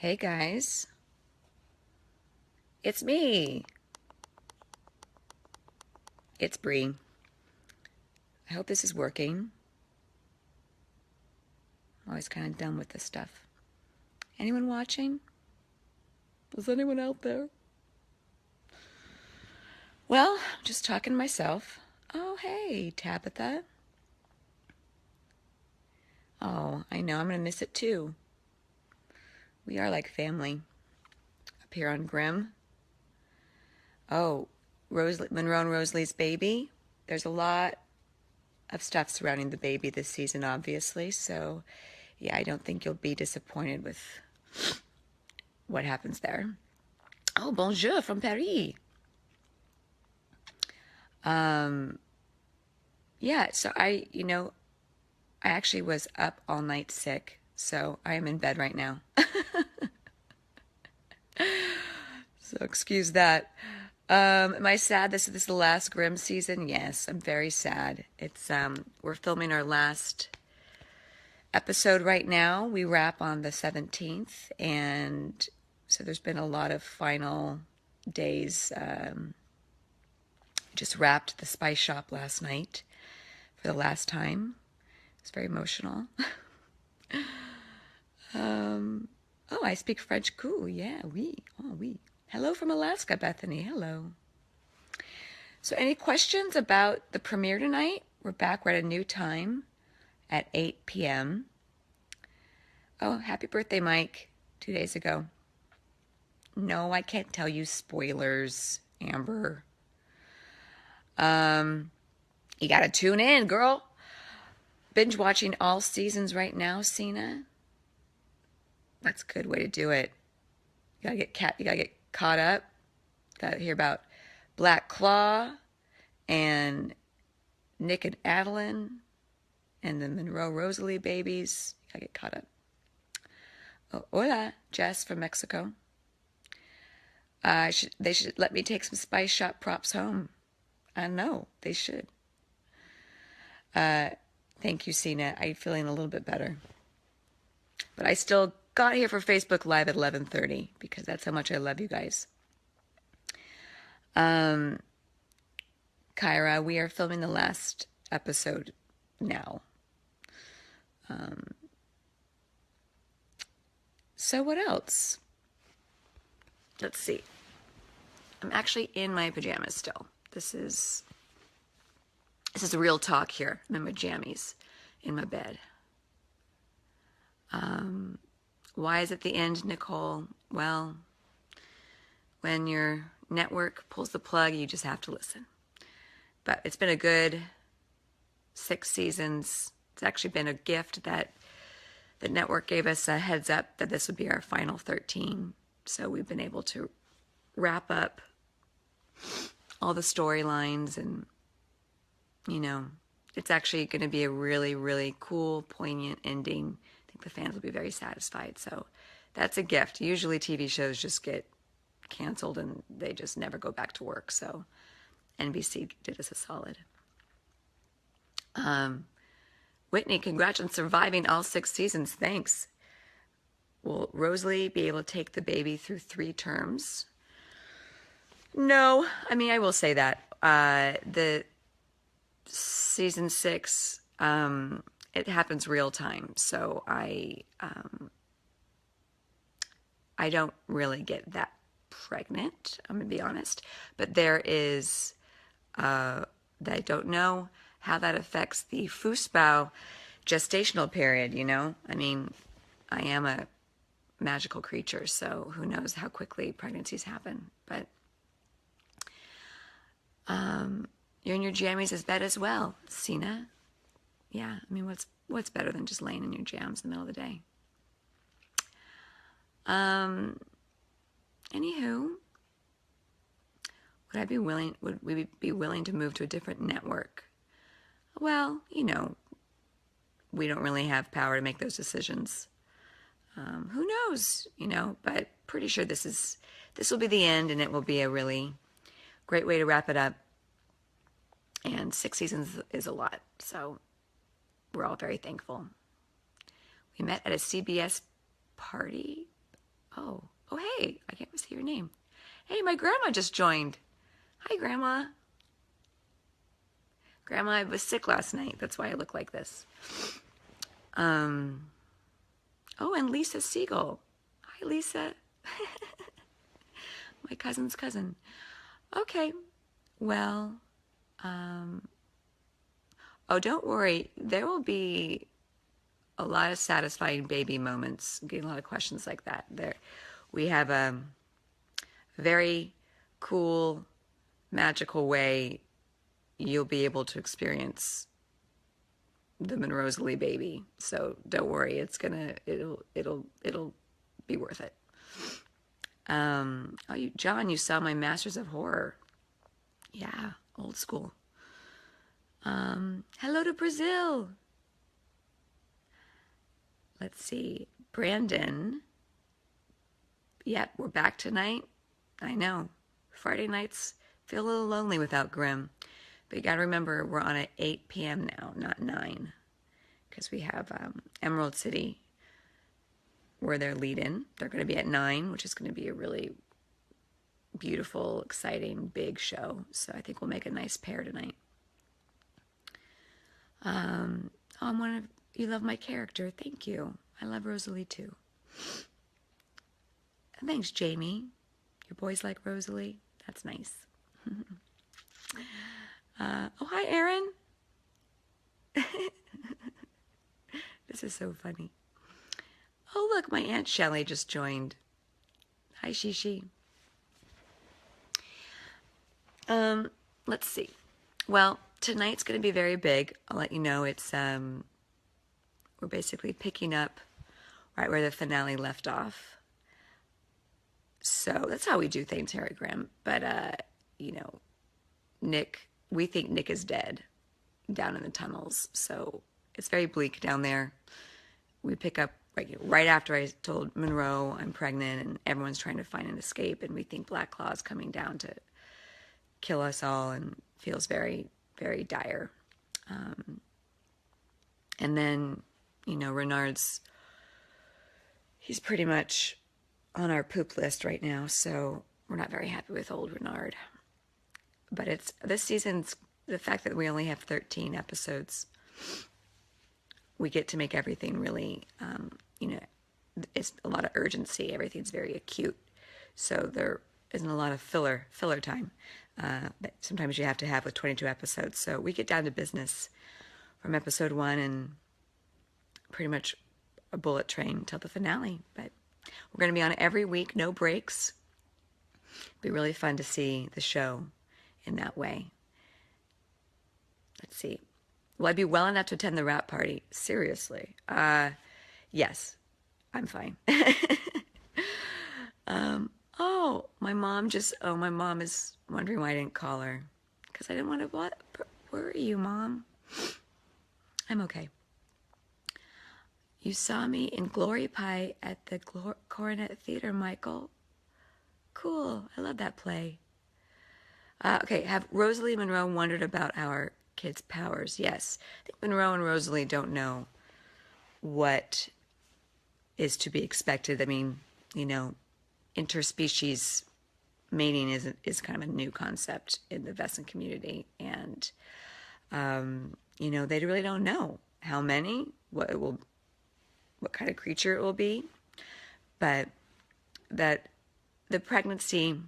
Hey guys, it's me. It's Bree. I hope this is working. I'm always kind of done with this stuff. Anyone watching? Is anyone out there? Well, I'm just talking to myself. Oh, hey, Tabitha. Oh, I know, I'm going to miss it too. We are like family up here on Grimm. Oh, Monroe and Rosalie's baby. There's a lot of stuff surrounding the baby this season, obviously. So, yeah, I don't think you'll be disappointed with what happens there. Oh, bonjour from Paris. Um, yeah, so I actually was up all night sick, so I am in bed right now. So excuse that. Am I sad this is the last Grimm season? Yes, I'm very sad. It's we're filming our last episode right now. We wrap on the 17th, and so there's been a lot of final days. Just wrapped the Spice Shop last night for the last time. It's very emotional. Oh, I speak French. Cool. Yeah, oui. Oh, oui. Hello from Alaska, Bethany. Hello. So, any questions about the premiere tonight? We're back. We're at a new time at 8 p.m. Oh, happy birthday, Mike. 2 days ago. No, I can't tell you spoilers, Amber. You gotta tune in, girl. Binge watching all seasons right now, Cena. That's a good way to do it. You gotta get caught up. Gotta hear about Black Claw and Nick and Adeline and the Monroe Rosalie babies. You gotta get caught up. Oh, hola, Jess from Mexico. They should let me take some Spice Shop props home. I know they should. Thank you, Cena. I'm feeling a little bit better, but I still got here for Facebook Live at 11:30 because that's how much I love you guys. Kyra, we are filming the last episode now. So what else? Let's see. I'm actually in my pajamas still. This is real talk here. I'm in my jammies in my bed. Why is it the end, Nicole? Well, when your network pulls the plug, you just have to listen. But it's been a good 6 seasons. It's actually been a gift that the network gave us a heads up that this would be our final 13. So we've been able to wrap up all the storylines, and it's actually going to be a really, really cool, poignant ending. I think the fans will be very satisfied. So that's a gift. Usually TV shows just get canceled and they just never go back to work. So NBC did us a solid. Whitney, congrats on surviving all 6 seasons. Thanks. Will Rosalie be able to take the baby through 3 terms? No. I mean, I will say that. The season 6, it happens real time. So I don't really get that pregnant, I'm going to be honest. But there is, that I don't know how that affects the Fußbau gestational period, I mean, I am a magical creature, so who knows how quickly pregnancies happen. But you're in your jammies is bed as well, Cena. Yeah, I mean, what's better than just laying in your jams in the middle of the day? Anywho, would we be willing to move to a different network? Well, we don't really have power to make those decisions. Who knows, but pretty sure this will be the end, and it will be a really great way to wrap it up. And 6 seasons is a lot, so we're all very thankful. We met at a CBS party. Oh, oh, hey, I can't see your name. Hey, my grandma just joined. Hi, Grandma. Grandma, I was sick last night. That's why I look like this. Um, oh, and Lisa Siegel. Hi, Lisa. My cousin's cousin. Okay, well, oh, don't worry. There will be a lot of satisfying baby moments. I'm getting a lot of questions like that. We have a very cool, magical way you'll be able to experience the Monroe-Lee baby. So don't worry, it'll be worth it. Oh, John, you saw my Masters of Horror. Yeah, old school. Hello to Brazil. Let's see, Brandon. Yep, we're back tonight. I know. Friday nights feel a little lonely without Grimm. But you got to remember, we're on at 8 p.m. now, not 9. Because we have Emerald City, where they're lead-in. They're going to be at 9, which is going to be a really beautiful, exciting, big show. So I think we'll make a nice pair tonight. Oh, you love my character. Thank you. I love Rosalie too. Thanks, Jamie. Your boys like Rosalie? That's nice. Oh, hi, Aaron. This is so funny. Oh, look, my Aunt Shelley just joined. Hi, Shishi. Let's see. Well, tonight's going to be very big. I'll let you know. It's we're basically picking up right where the finale left off. So that's how we do things here at Grimm. But Nick, we think Nick is dead down in the tunnels. So it's very bleak down there. We pick up right after I told Monroe I'm pregnant and everyone's trying to find an escape, and we think Black Claw's coming down to kill us all, and feels very, very dire. And then, Renard's, he's pretty much on our poop list right now, so we're not very happy with old Renard. But it's this season's, the fact that we only have 13 episodes, we get to make everything really, it's a lot of urgency. Everything's very acute. So there isn't a lot of filler time that sometimes you have to have with 22 episodes. So we get down to business from episode 1 and pretty much a bullet train till the finale. But we're going to be on every week, no breaks. It'll be really fun to see the show in that way. Let's see. Will I be well enough to attend the wrap party? Seriously. Yes, I'm fine. My mom is wondering why I didn't call her. Because I didn't want to worry you, Mom. I'm okay. You saw me in Glory Pie at the Coronet Theater, Michael. Cool. I love that play. Okay, have Rosalie and Monroe wondered about our kids' powers? Yes. I think Monroe and Rosalie don't know what is to be expected. I mean, interspecies mating is kind of a new concept in the Vesson community. And, they really don't know how many, what kind of creature it will be. But that the pregnancy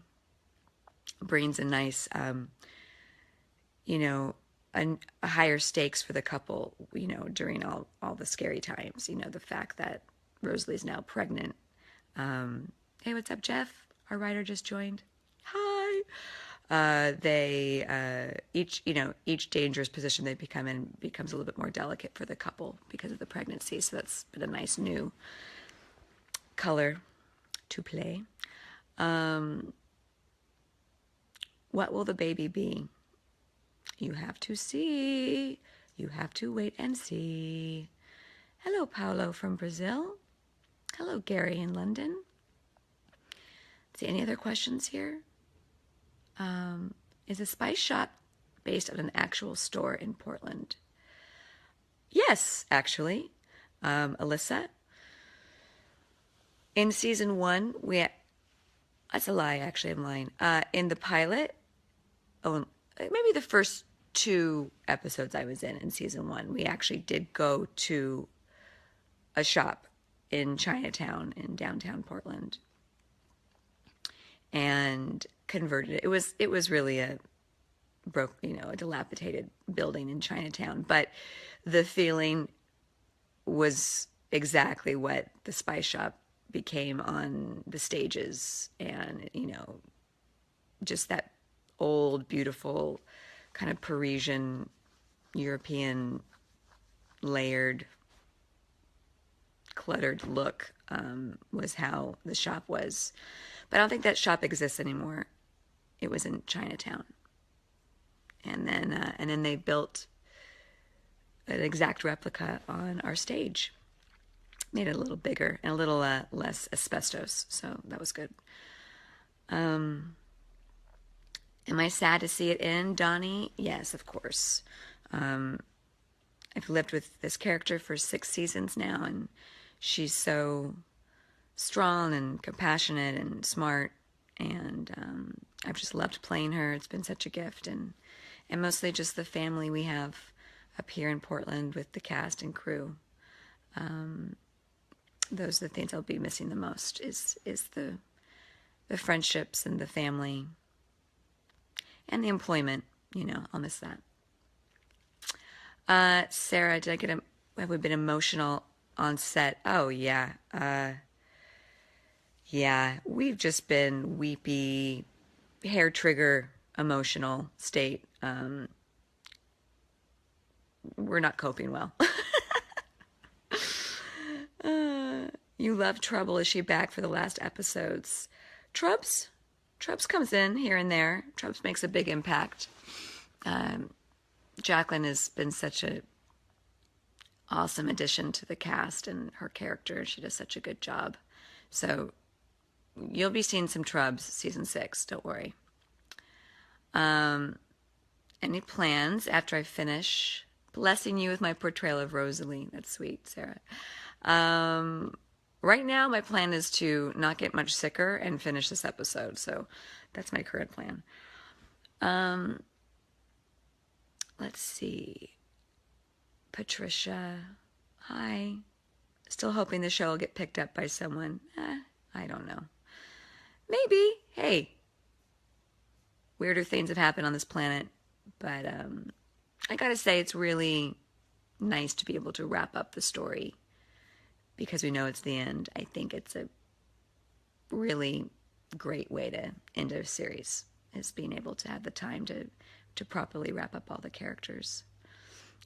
brings a nice, a higher stakes for the couple, during all the scary times. The fact that Rosalie's now pregnant. Hey, what's up, Jeff? Our writer just joined. Hi. Each dangerous position they become in becomes a little bit more delicate for the couple because of the pregnancy. So that's been a nice new color to play. What will the baby be? You have to see. You have to wait and see. Hello, Paolo from Brazil. Hello, Gary in London. See, any other questions here? Is a spice shop based at an actual store in Portland? Yes, actually. Alyssa, In season one, that's a lie, actually, I'm lying. In the pilot, oh, maybe the first two episodes I was in season one, we actually did go to a shop in Chinatown in downtown Portland and converted it. It was really a a dilapidated building in Chinatown, but the feeling was exactly what the spice shop became on the stages, and just that old, beautiful, kind of Parisian, European, layered, cluttered look was how the shop was. But I don't think that shop exists anymore. It was in Chinatown, and then they built an exact replica on our stage. Made it a little bigger and a little less asbestos, so that was good. Am I sad to see it end, Donnie? Yes, of course. I've lived with this character for 6 seasons now, and she's so strong and compassionate and smart, and I've just loved playing her. It's been such a gift, and mostly just the family we have up here in Portland with the cast and crew. Those are the things I'll be missing the most is the friendships and the family and the employment. I'll miss that. Sarah, have we been emotional on set? Oh, yeah. Yeah, we've just been weepy, hair trigger emotional state. We're not coping well. You love Trouble. Is she back for the last episodes? Trubs comes in here and there. Trubs makes a big impact. Jacqueline has been such a awesome addition to the cast and her character. She does such a good job. So you'll be seeing some Trubs season 6. Don't worry. Any plans after I finish blessing you with my portrayal of Rosalie? That's sweet, Sarah. Right now, my plan is to not get much sicker and finish this episode. So that's my current plan. Let's see. Patricia, hi. Still hoping the show will get picked up by someone. I don't know. Maybe. Hey, weirder things have happened on this planet. But I gotta say, it's really nice to be able to wrap up the story because we know it's the end. I think it's a really great way to end a series, is being able to have the time to properly wrap up all the characters.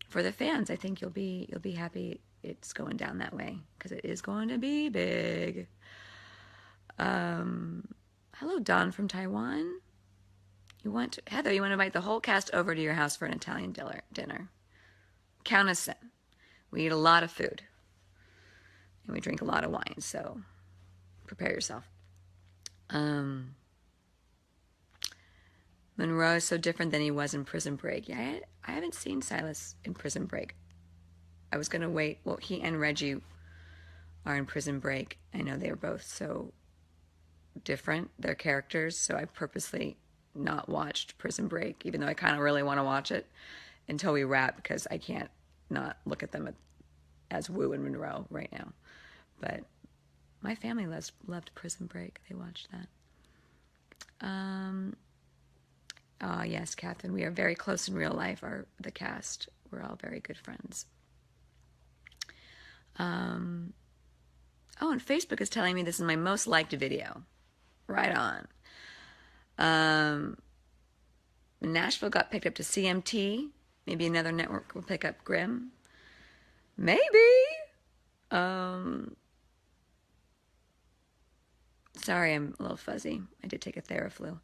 For the fans, I think you'll be happy it's going down that way because it is going to be big. Hello, Don from Taiwan. Heather, you want to invite the whole cast over to your house for an Italian dinner. Count us in. We eat a lot of food. And we drink a lot of wine, so prepare yourself. Monroe is so different than he was in Prison Break. Yeah, I haven't seen Silas in Prison Break. I was going to wait. Well, he and Reggie are in Prison Break. I know they are both so different, their characters, so I purposely not watched Prison Break, even though I kind of really want to watch it until we wrap, because I can't not look at them as Wu and Monroe right now. But my family loved Prison Break. They watched that. Oh, yes, Catherine, we are very close in real life, the cast. We're all very good friends. Oh, and Facebook is telling me this is my most liked video. Right on. Nashville got picked up to CMT. Maybe another network will pick up Grimm. Maybe. Sorry, I'm a little fuzzy. I did take a Theraflu.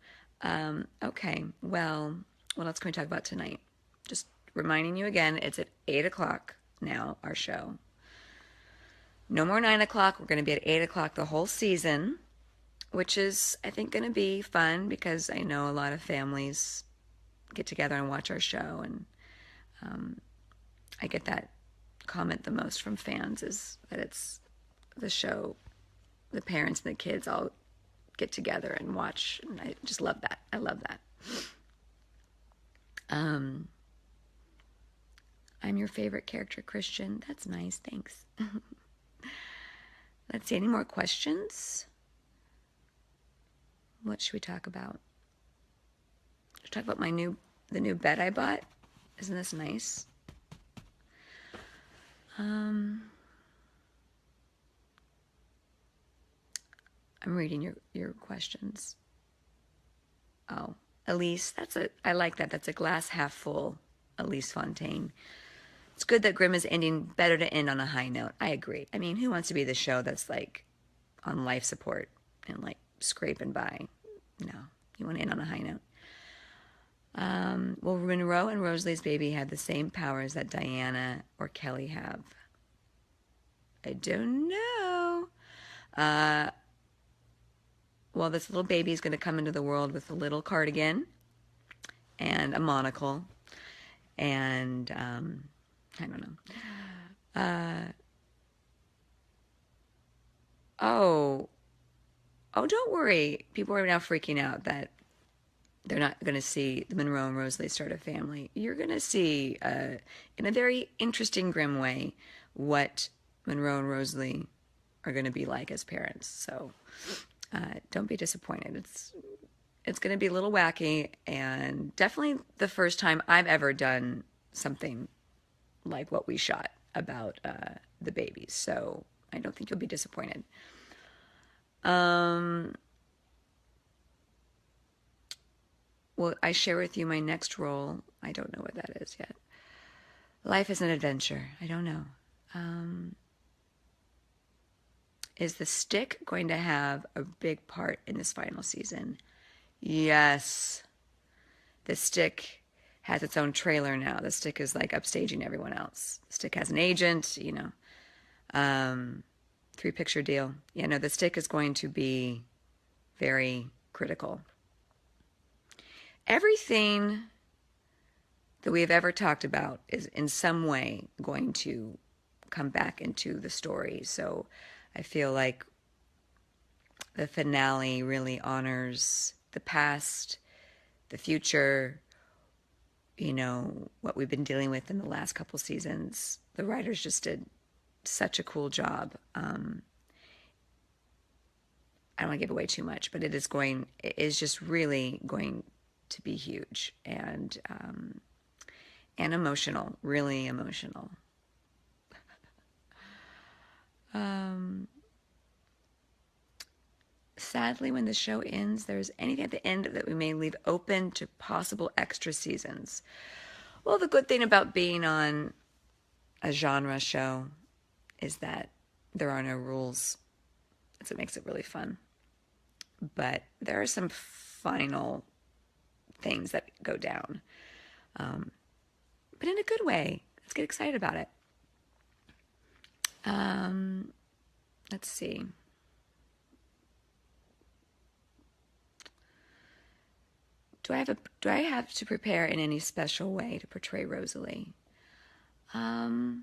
Okay, well, what else can we talk about tonight? Just reminding you again, it's at 8 o'clock now, our show. No more 9 o'clock. We're going to be at 8 o'clock the whole season, which is, I think, going to be fun because I know a lot of families get together and watch our show, and I get that comment the most from fans is that the show the parents and the kids all get together and watch. And I just love that. I love that. Um, I'm your favorite character, Christian. That's nice. Thanks. Let's see. Any more questions? What should we talk about? Should we talk about the new bed I bought? Isn't this nice? I'm reading your questions. Oh, Elise, I like that. That's a glass half full, Elise Fontaine. It's good that Grimm is ending. Better to end on a high note. I agree. I mean, who wants to be the show that's like on life support and like scraping by? No, you want to end on a high note. Will Monroe and Rosalie's baby have the same powers that Diana or Kelly have? I don't know. Well, this little baby is going to come into the world with a little cardigan and a monocle. And I don't know. Oh, don't worry. People are now freaking out that they're not going to see the Monroe and Rosalie start a family. You're going to see, in a very interesting, Grimm way, what Monroe and Rosalie are going to be like as parents. So don't be disappointed. It's going to be a little wacky, and definitely the first time I've ever done something like what we shot about the babies. So I don't think you'll be disappointed. Will I share with you my next role? I don't know what that is yet. Life is an adventure. I don't know. Is the stick going to have a big part in this final season? Yes. The stick has its own trailer now. The stick is like upstaging everyone else. The stick has an agent, 3-picture deal. Yeah, no, the stick is going to be very critical. Everything that we have ever talked about is in some way going to come back into the story. So I feel like the finale really honors the past, the future, what we've been dealing with in the last couple seasons. The writers just did such a cool job. I don't want to give away too much, but it is just really going to be huge and emotional, really emotional. Sadly, when the show ends, there's anything at the end that we may leave open to possible extra seasons. Well, the good thing about being on a genre show is that there are no rules. That's what makes it really fun. But there are some final things that go down. But in a good way. Let's get excited about it. Let's see. Do I have to prepare in any special way to portray Rosalie? Well,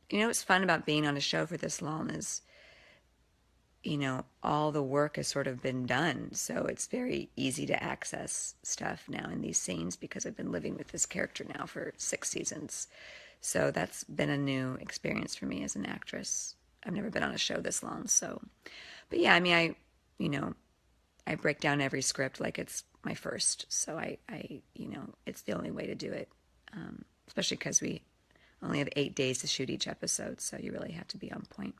what's fun about being on a show for this long is, all the work has sort of been done. So it's very easy to access stuff now in these scenes because I've been living with this character now for 6 seasons. So that's been a new experience for me as an actress. I've never been on a show this long. So, but yeah, I mean, I break down every script like it's my first. So I it's the only way to do it. Especially because we only have 8 days to shoot each episode. So you really have to be on point.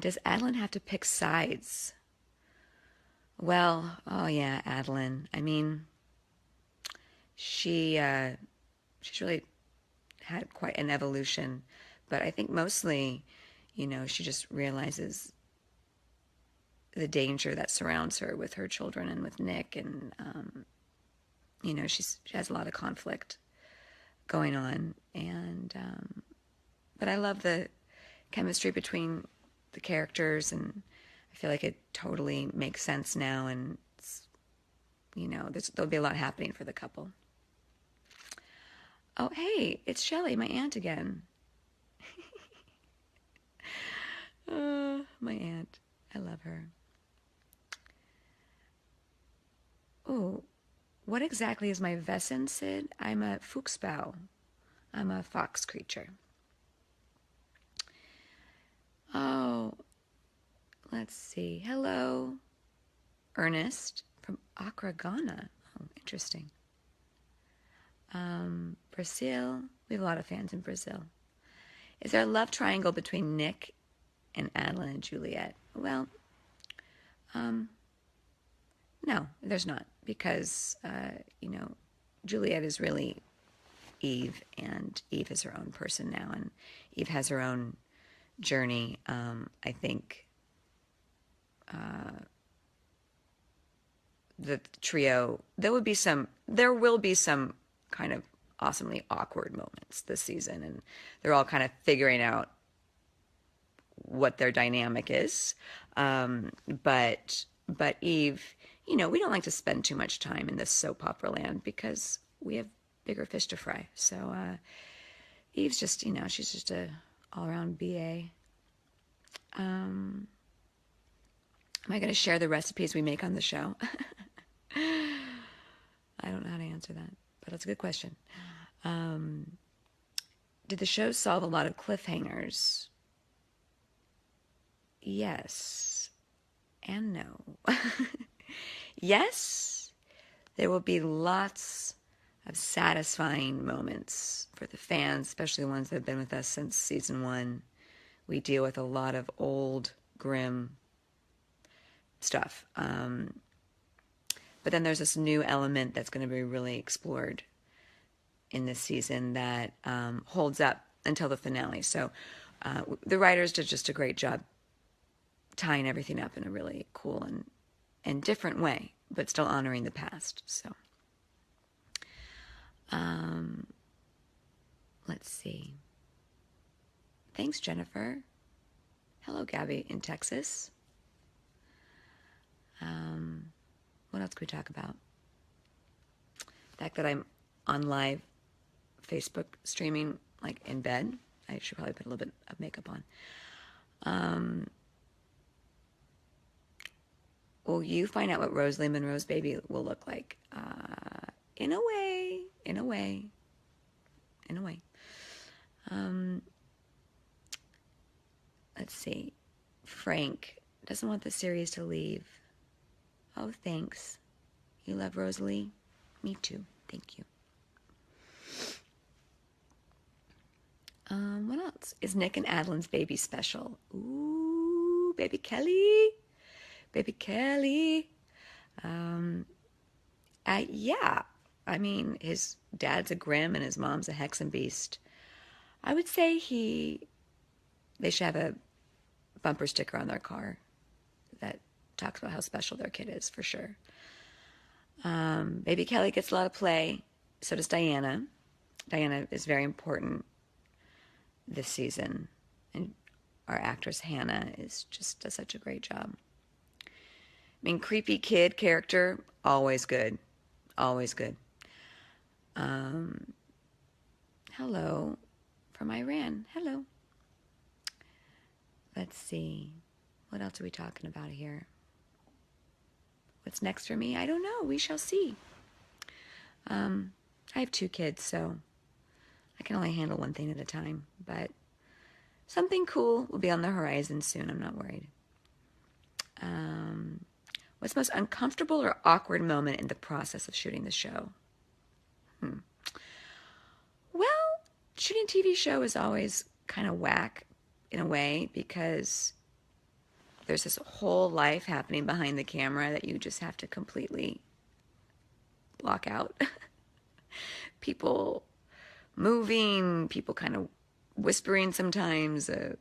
Does Adeline have to pick sides? Well, oh yeah, Adeline. I mean, she's really had quite an evolution, but I think mostly, she just realizes the danger that surrounds her with her children and with Nick, and she has a lot of conflict going on, and but I love the chemistry between the characters, and I feel like it totally makes sense now, and there'll be a lot happening for the couple. Oh, hey, it's Shelley, my aunt again. My aunt. I love her. Oh, what exactly is my Wesen, Sid? I'm a Fuchsbau. I'm a fox creature. Oh, let's see. Hello, Ernest from Accra, Ghana. Oh, interesting. Brazil. We have a lot of fans in Brazil. Is there a love triangle between Nick and Adeline and Juliet? Well, no, there's not, because Juliet is really Eve, and Eve is her own person now, and Eve has her own journey. I think the trio, there will be some kind of awesomely awkward moments this season, and they're all kind of figuring out what their dynamic is. But Eve, we don't like to spend too much time in this soap opera land because we have bigger fish to fry. So Eve's just, she's just a all-around BA. Am I going to share the recipes we make on the show? I don't know how to answer that, but that's a good question. Did the show solve a lot of cliffhangers? Yes and no. Yes, there will be lots of satisfying moments for the fans, especially the ones that have been with us since season 1. We deal with a lot of old Grimm stuff. But then there's this new element that's going to be really explored in this season that holds up until the finale. So the writers did just a great job tying everything up in a really cool and different way, but still honoring the past. So let's see. Thanks, Jennifer. Hello, Gabby in Texas. What else could we talk about? The fact that I'm on live Facebook streaming, like in bed. I should probably put a little bit of makeup on. Will you find out what Rosalie Monroe's baby will look like? In a way. Let's see. Frank doesn't want the series to leave. Oh, thanks. You love Rosalie? Me too. Thank you. What else? Is Nick and Adeline's baby special? Ooh, baby Kelly. Baby Kelly. Yeah. I mean, his dad's a Grimm and his mom's a Hexenbeast. I would say they should have a bumper sticker on their car that talks about how special their kid is, for sure. Baby Kelly gets a lot of play. So does Diana. Diana is very important this season. And our actress Hannah does such a great job. I mean, creepy kid character, always good. Always good. Hello from Iran. Hello. Let's see. What else are we talking about here? What's next for me? I don't know. We shall see. I have 2 kids, so I can only handle one thing at a time. But something cool will be on the horizon soon. I'm not worried. What's the most uncomfortable or awkward moment in the process of shooting the show? Well, shooting a TV show is always kind of whack in a way because there's this whole life happening behind the camera that you just have to completely block out. People moving, people kind of whispering sometimes. There's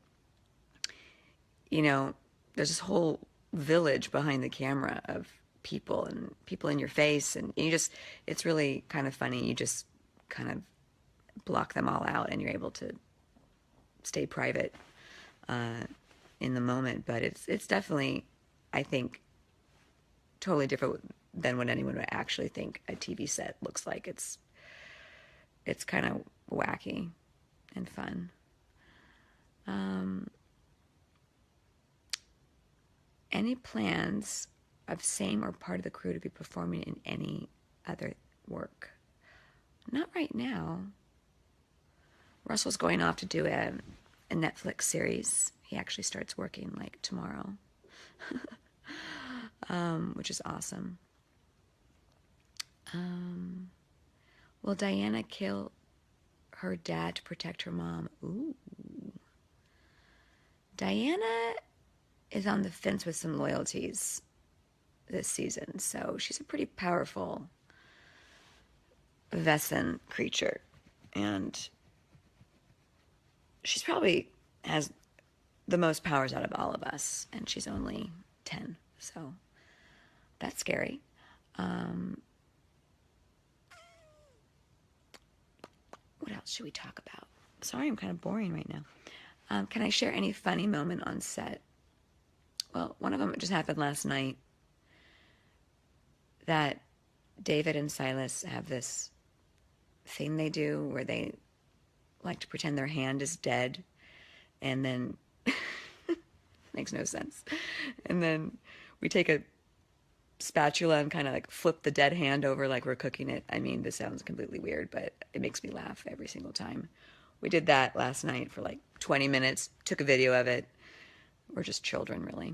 this whole village behind the camera of people and people in your face, and it's really kind of funny. You just kind of block them all out and you're able to stay private in the moment. But it's definitely, I think, totally different than what anyone would actually think a TV set looks like. It's kind of wacky and fun. any plans of same or part of the crew to be performing in any other work? Not right now. Russell's going off to do a Netflix series. He actually starts working like tomorrow, which is awesome. Will Diana kill her dad to protect her mom? Ooh. Diana is on the fence with some loyalties this season, so she's a pretty powerful Vesson creature, and she's probably has the most powers out of all of us, and she's only 10, so that's scary. What else should we talk about? Sorry, I'm kind of boring right now. Can I share any funny moment on set? Well, one of them just happened last night, that David and Silas have this thing they do where they like to pretend their hand is dead, and then makes no sense. And then we take a spatula and kind of like flip the dead hand over like we're cooking it. I mean, this sounds completely weird, but it makes me laugh every single time. We did that last night for like 20 minutes, took a video of it. We're just children, really.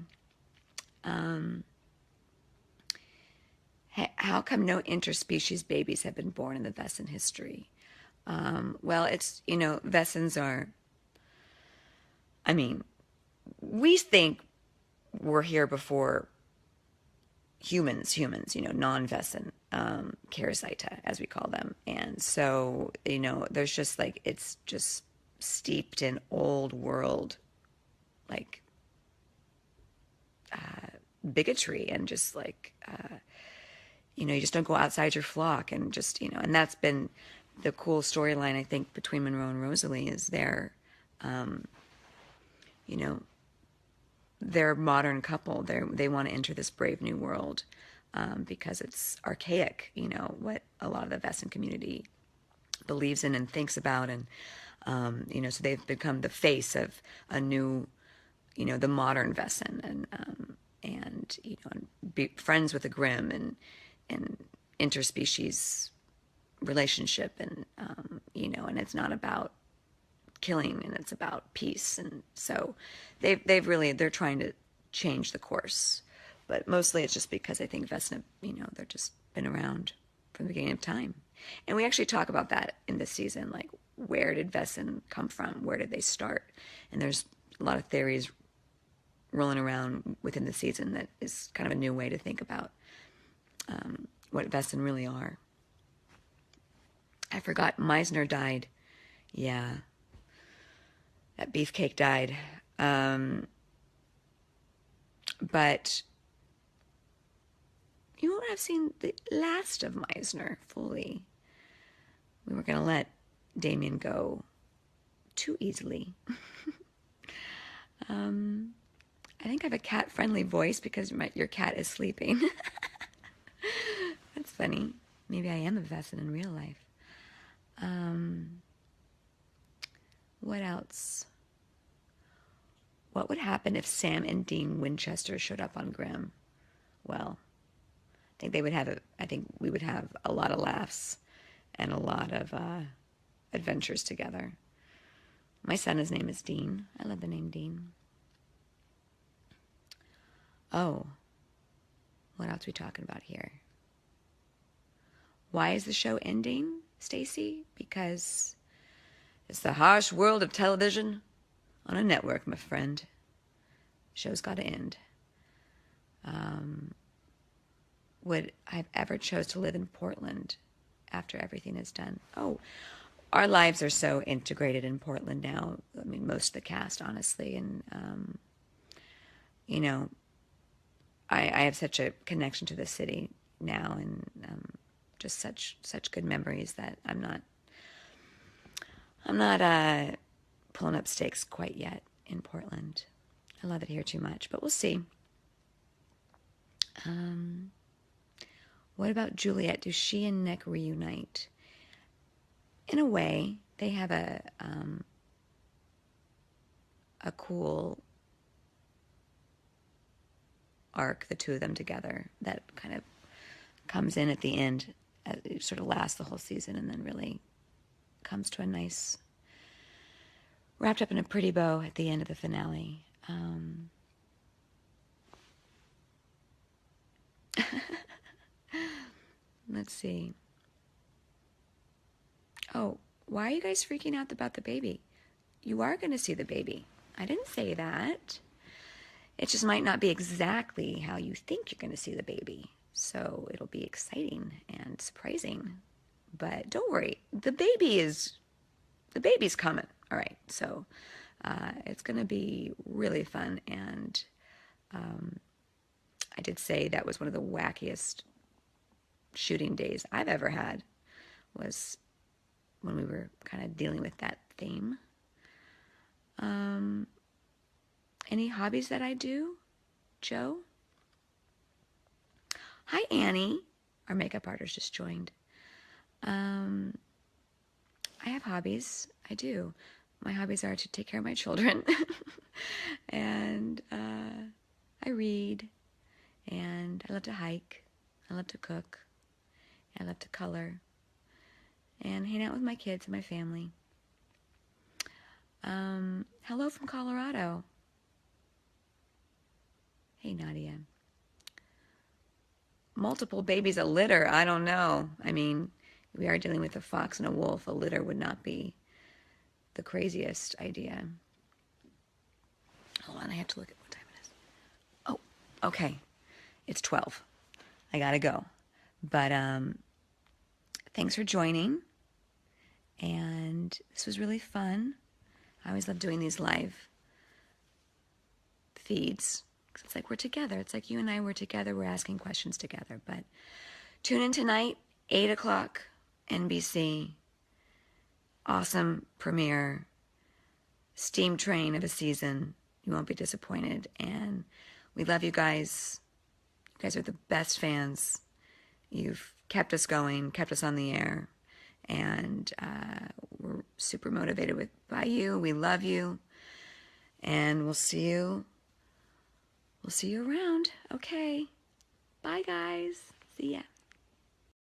How come no interspecies babies have been born in the Vesson history? Well, it's, Vessons are, I mean, we think we're here before humans, non-Vesson, Parasita, as we call them. And so, there's just like, it's just steeped in old world, like, bigotry, and just like, you just don't go outside your flock, and just, and that's been the cool storyline, I think, between Monroe and Rosalie, is their, they're a modern couple. They want to enter this brave new world, because it's archaic, what a lot of the Vesson community believes in and thinks about. And, so they've become the face of a new, the modern Vesson, and be friends with the Grimm, and interspecies relationship, and, and it's not about killing, and it's about peace. And so they're trying to change the course, but mostly it's just because I think Vesna, they're just been around from the beginning of time. And we actually talk about that in this season, like, where did Vesson come from? Where did they start? And there's a lot of theories rolling around within the season that is kind of a new way to think about what Vesson really are. I forgot Meisner died. Yeah. That beefcake died. But you won't have seen the last of Meisner fully. We weren't going to let Damien go too easily. I think I have a cat-friendly voice because your cat is sleeping. That's funny. Maybe I am a Vesson in real life. What else? What would happen if Sam and Dean Winchester showed up on Grimm? Well, I think we would have a lot of laughs and a lot of adventures together. My son, his name is Dean. I love the name Dean. Oh, what else are we talking about here? Why is the show ending, Stacy? Because it's the harsh world of television on a network, my friend. Show's got to end. Would I've ever chose to live in Portland after everything is done? Oh, our lives are so integrated in Portland now. I mean, most of the cast, honestly. And, I have such a connection to the city now, and just such good memories that I'm not pulling up stakes quite yet in Portland. I love it here too much, but we'll see. What about Juliet? Do she and Nick reunite? In a way, they have a cool arc, the two of them together, that kind of comes in at the end. It sort of lasts the whole season and then really comes to a nice, wrapped up in a pretty bow at the end of the finale. Let's see. Oh, why are you guys freaking out about the baby? You are going to see the baby. I didn't say that. It just might not be exactly how you think you're going to see the baby. So it'll be exciting and surprising. But don't worry, the baby's coming. All right, so it's going to be really fun. And I did say that was one of the wackiest shooting days I've ever had, was when we were kind of dealing with that theme. Any hobbies that I do? Joe? Hi, Annie. Our makeup artist just joined. I have hobbies. I do. My hobbies are to take care of my children. And I read. And I love to hike. I love to cook. I love to color. And hang out with my kids and my family. Hello from Colorado. Hey, Nadia. Multiple babies a litter. I don't know. I mean, we are dealing with a fox and a wolf. A litter would not be the craziest idea. Hold on, I have to look at what time it is. Oh, okay. It's 12. I gotta go. But thanks for joining. And this was really fun. I always love doing these live feeds. It's like we're together. It's like you and I were together. We're asking questions together. But tune in tonight, 8 o'clock, NBC. Awesome premiere. Steam train of a season. You won't be disappointed. And we love you guys. You guys are the best fans. You've kept us going, kept us on the air. And we're super motivated by you. We love you. And we'll see you around. Okay. Bye, guys. See ya.